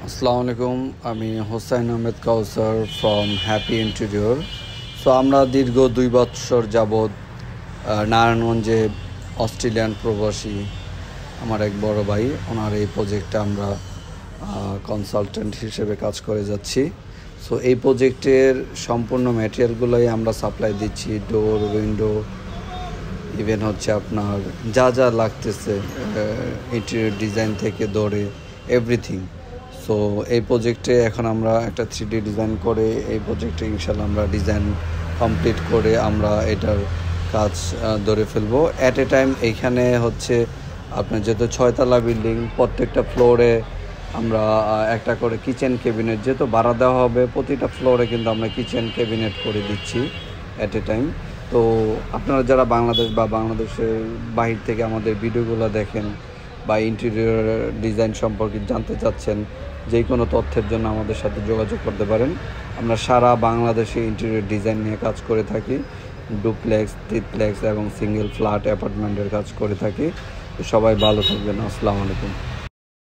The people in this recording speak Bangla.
আসসালামু আলাইকুম। আমি হোসাইন আহমেদ কাউসার ফ্রম হ্যাপি ইন্টেরিয়র। সো আমরা দীর্ঘ 2 বছর যাবৎ নারায়ণগঞ্জে অস্ট্রেলিয়ান প্রবাসী আমার এক বড় ভাই, ওনার এই প্রজেক্টে আমরা কনসালটেন্ট হিসেবে কাজ করে যাচ্ছি। সো এই প্রজেক্টের সম্পূর্ণ ম্যাটেরিয়ালগুলোই আমরা সাপ্লাই দিচ্ছি, ডোর, উইন্ডো, ইভেন হচ্ছে আপনার যা যা লাগতেছে ইন্টেরিয়র ডিজাইন থেকে ধরে এভরিথিং। সো এই প্রজেক্টে এখন আমরা একটা 3D ডিজাইন করে এই প্রজেক্টে ইনশাল্লাহ আমরা ডিজাইন কমপ্লিট করে আমরা এটার কাজ ধরে ফেলবো অ্যাট এ টাইম। এইখানে হচ্ছে আপনার যেহেতু 6 তলা বিল্ডিং, প্রত্যেকটা ফ্লোরে আমরা একটা করে কিচেন ক্যাবিনেট যেহেতু ভাড়া দেওয়া হবে, প্রতিটা ফ্লোরে কিন্তু আমরা কিচেন ক্যাবিনেট করে দিচ্ছি অ্যাট এ টাইম। তো আপনারা যারা বাংলাদেশ বা বাংলাদেশের বাহির থেকে আমাদের ভিডিওগুলো দেখেন বা ইন্টেরিয়র ডিজাইন সম্পর্কে জানতে চাচ্ছেন, যে কোনো তথ্যের জন্য আমাদের সাথে যোগাযোগ করতে পারেন। আমরা সারা বাংলাদেশে ইন্টেরিয়র ডিজাইন নিয়ে কাজ করে থাকি, ডুপ্লেক্স, ট্রিপ্লেক্স এবং সিঙ্গেল ফ্ল্যাট অ্যাপার্টমেন্টের কাজ করে থাকি। সবাই ভালো থাকবেন। আসসালামু আলাইকুম।